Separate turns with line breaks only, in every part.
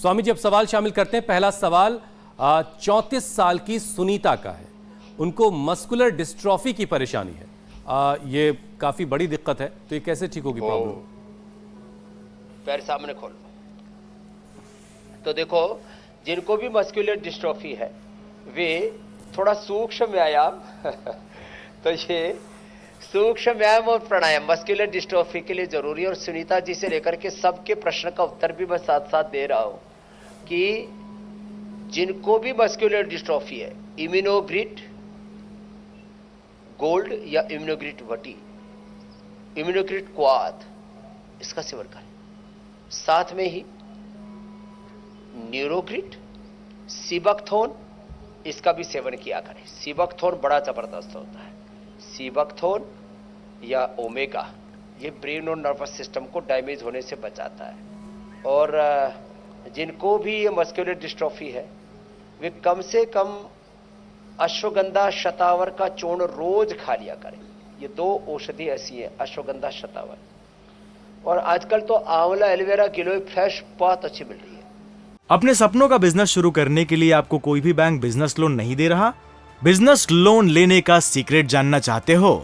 स्वामी जी अब सवाल शामिल करते हैं। पहला सवाल 34 साल की सुनीता का है। उनको मस्कुलर डिस्ट्रॉफी की परेशानी है। ये काफी बड़ी दिक्कत है, तो ये कैसे ठीक होगी प्रॉब्लम?
पैर सामने खोल लो। तो देखो, जिनको भी मस्कुलर डिस्ट्रॉफी है वे थोड़ा सूक्ष्म व्यायाम तो ये सूक्ष्म व्यायाम और प्राणायाम मस्कुलर डिस्ट्रॉफी के लिए जरूरी है। और सुनीता जी से लेकर के सबके प्रश्न का उत्तर भी मैं साथ साथ दे रहा हूं कि जिनको भी मस्कुलर डिस्ट्रॉफी है, इम्यूनोग्रिड गोल्ड या इम्यूनोग्रिड वटी, इम्यूनोग्रिड क्वाद, इसका सेवन करें। साथ में ही न्यूरोग्रिड, सीबकथोन, इसका भी सेवन किया करें। सीबकथोन बड़ा जबरदस्त होता है। सीबकथोन या ओमेगा ये ब्रेन और नर्वस सिस्टम को डैमेज होने से बचाता है। और जिनको भी ये मस्कुलर डिस्ट्रॉफी है वे कम से कम अश्वगंधा शतावर का चूर्ण रोज खा लिया करें। ये 2 औषधि ऐसी है, अश्वगंधा शतावर। और आजकल तो आंवला एलोवेरा गिलोय फ्रेश बहुत अच्छी मिल रही है।
अपने सपनों का बिजनेस शुरू करने के लिए आपको कोई भी बैंक बिजनेस लोन नहीं दे रहा? बिजनेस लोन लेने का सीक्रेट जानना चाहते हो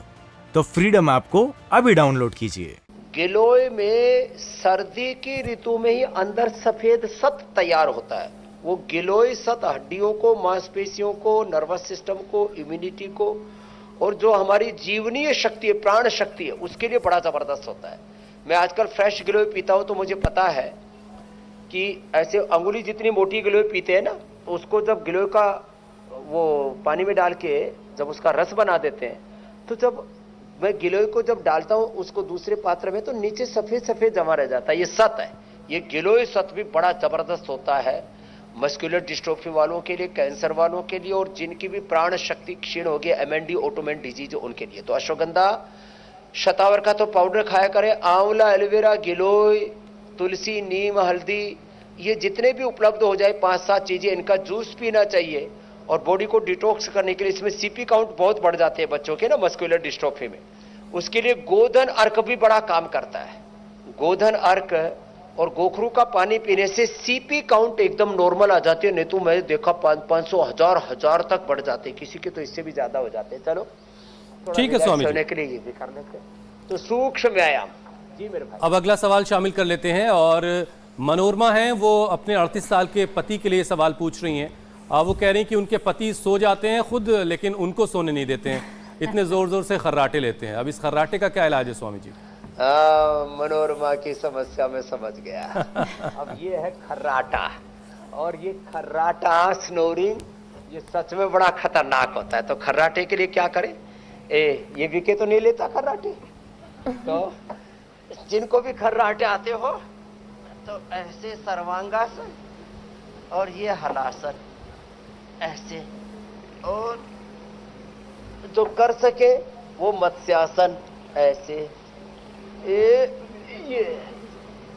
तो फ्रीडम ऐप को अभी डाउनलोड कीजिए।
गिलोय में सर्दी की ऋतु में ही अंदर सफेद सत तैयार होता है। वो गिलोय सत हड्डियों को, मांसपेशियों को, नर्वस सिस्टम को, इम्यूनिटी को और जो हमारी जीवनीय शक्ति है, प्राण शक्ति है, उसके लिए बड़ा जबरदस्त होता है। मैं आजकल फ्रेश गिलोय पीता हूं तो मुझे पता है कि ऐसे अंगुली जितनी मोटी गिलोय पीते हैं ना, तो उसको जब गिलोय का वो पानी में डाल के जब उसका रस बना देते हैं, तो जब मैं गिलोय को जब डालता हूं उसको दूसरे पात्र में, तो नीचे सफेद सफेद जमा रह जाता है। ये सत है। ये गिलोय सत भी बड़ा जबरदस्त होता है मस्कुलर डिस्ट्रोफी वालों के लिए, कैंसर वालों के लिए और जिनकी भी प्राण शक्ति क्षीण हो गई, MND ऑटोमेन डिजीज, उनके लिए। तो अश्वगंधा शतावर का तो पाउडर खाया करें। आंवला, एलोवेरा, गिलोय, तुलसी, नीम, हल्दी, ये जितने भी उपलब्ध हो जाए 5-7 चीजें, इनका जूस पीना चाहिए। और बॉडी को डिटॉक्स करने के लिए इसमें CP काउंट बहुत बढ़ जाते हैं बच्चों के ना मस्कुलर डिस्ट्रोफी में। उसके लिए गोधन अर्क भी बड़ा काम करता है। गोधन अर्क और गोखरू का पानी पीने से CP काउंट एकदम नॉर्मल आ जाती है। नहीं तो मैं देखा 500, 1000 तक बढ़ जाते हैं, किसी के तो इससे भी ज्यादा हो जाते हैं। चलो
ठीक है स्वामी जी,
के लिए ये भी कर लेते हैं। तो सूक्ष्म व्यायाम जी मेरे भाई।
अब अगला सवाल शामिल कर लेते हैं। और मनोरमा हैं, वो अपने 38 साल के पति के लिए सवाल पूछ रही हैं। वो कह रही हैं कि उनके पति सो जाते हैं खुद, लेकिन उनको सोने नहीं देते हैं, इतने जोर जोर से खर्राटे लेते हैं। अब इस खर्राटे का क्या इलाज है स्वामी जी?
मनोरमा की समस्या में समझ गया। अब ये है खर्राटा, और ये खर्राटा स्नोरिंग ये सच में बड़ा खतरनाक होता है। तो खर्राटे के लिए क्या करें? ये विके तो नहीं लेता खर्राटे। तो जिनको भी खर्राटे आते हो तो ऐसे सर्वांगासन और ये हलासन ऐसे, और जो कर सके वो मत्स्यासन ऐसे, ये,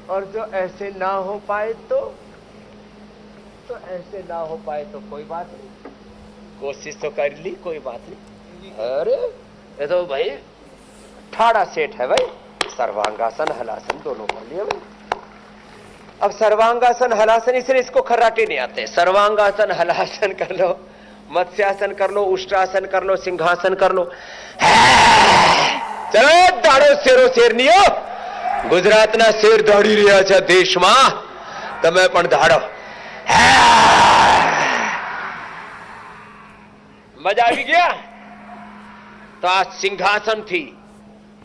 और जो ऐसे ना हो पाए तो ऐसे ना हो पाए तो कोई बात नहीं, कोशिश तो कर ली, कोई बात नहीं। अरे ये तो भाई ठाड़ा सेठ है भाई। सर्वांगासन हलासन दोनों कर लिए भाई। अब सर्वांगासन हलासन, इसलिए इसको खर्राटे नहीं आते। सर्वांगासन हलासन कर लो, मत्स्यासन कर लो, उष्ट्रासन कर लो, सिंहासन कर लो। चलो दाड़ो शेरो शेरनीओ, गुजरातना शेर दौड़ी રહ્યા છે દેશમાં, તમે પણ દાડો। મજા આવી ગયા? તો આ સિંહાસન થી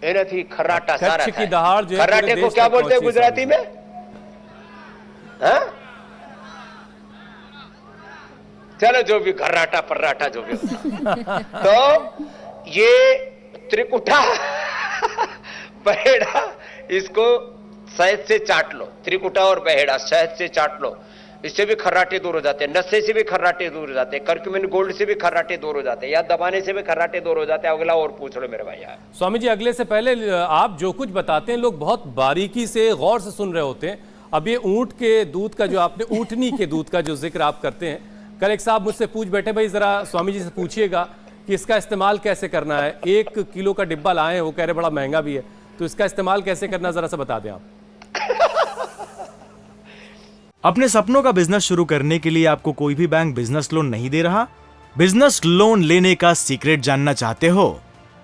એનાથી ખર્રાટા સારા થાય। ખર્રાटे को क्या बोलते हैं गुजराती में? हाँ? चलो जो भी खर्राटा पर्राटा जो भी होता। तो ये त्रिकुटा बहेड़ा, इसको शहद से चाट लो। त्रिकुटा और बहेड़ा शहद से चाट लो, इससे भी खर्राटे दूर हो जाते हैं। नशे से भी खर्राटे दूर हो जाते हैं। कर्क्यूमिन गोल्ड से भी खर्राटे दूर हो जाते हैं। या दबाने से भी खर्राटे दूर हो जाते हैं। अगला और पूछ लो मेरे भाई। यार
स्वामी जी, अगले से पहले आप जो कुछ बताते हैं लोग बहुत बारीकी से गौर से सुन रहे होते हैं। अब ये ऊंट के दूध का जो आपने, ऊँटनी के दूध का जो जिक्र आप करते हैं, कल एक साहब मुझसे पूछ बैठे, भाई जरा स्वामी जी से पूछिएगा कि इसका इस्तेमाल कैसे करना है। 1 किलो का डिब्बा लाए हैं, वो कह रहे बड़ा महंगा भी है, तो इसका इस्तेमाल कैसे करना जरा सा बता दें आप।
अपने सपनों का बिजनेस शुरू करने के लिए आपको कोई भी बैंक बिजनेस लोन नहीं दे रहा? बिजनेस लोन लेने का सीक्रेट जानना चाहते हो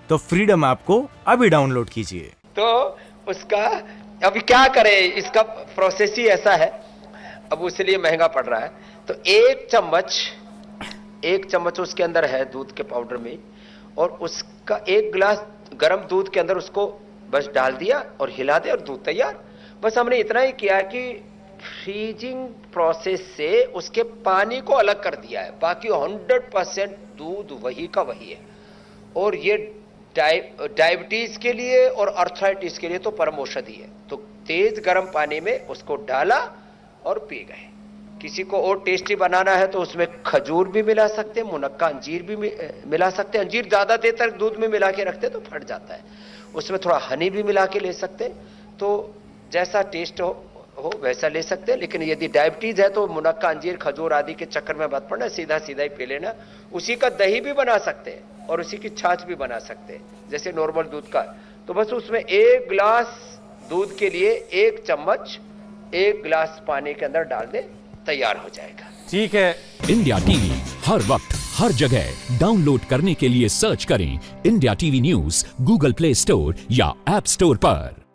तो फ्रीडम ऐप को अभी डाउनलोड कीजिए।
तो उसका अभी क्या करें, इसका प्रोसेस ही ऐसा है, अब उसलिए महंगा पड़ रहा है। तो एक चम्मच उसके अंदर है दूध के पाउडर में, और उसका एक गिलास गर्म दूध के अंदर उसको बस डाल दिया और हिला दिया और दूध तैयार। बस हमने इतना ही किया कि फ्रीजिंग प्रोसेस से उसके पानी को अलग कर दिया है, बाकी 100% दूध वही का वही है। और ये डायबिटीज के लिए और अर्थराइटिस के लिए तो परम औषधि है। तो तेज गर्म पानी में उसको डाला और पी गए। किसी को और टेस्टी बनाना है तो उसमें खजूर भी मिला सकते हैं, मुनक्का अंजीर भी मिला सकते हैं। अंजीर ज्यादा देर तक दूध में मिला के रखते तो फट जाता है। उसमें थोड़ा हनी भी मिला के ले सकते हैं, तो जैसा टेस्ट हो वैसा ले सकते हैं। लेकिन यदि डायबिटीज है तो मुनक्का अंजीर खजूर आदि के चक्कर में मत पड़ना, सीधा सीधा ही पी लेना। उसी का दही भी बना सकते हैं और उसी की छाछ भी बना सकते हैं, जैसे नॉर्मल दूध का। तो बस उसमें एक गिलास दूध के लिए एक चम्मच एक गिलास पानी के अंदर डाल दे, तैयार हो जाएगा।
ठीक है।
इंडिया टीवी हर वक्त हर जगह डाउनलोड करने के लिए सर्च करें India TV news Google play store या ऐप स्टोर पर।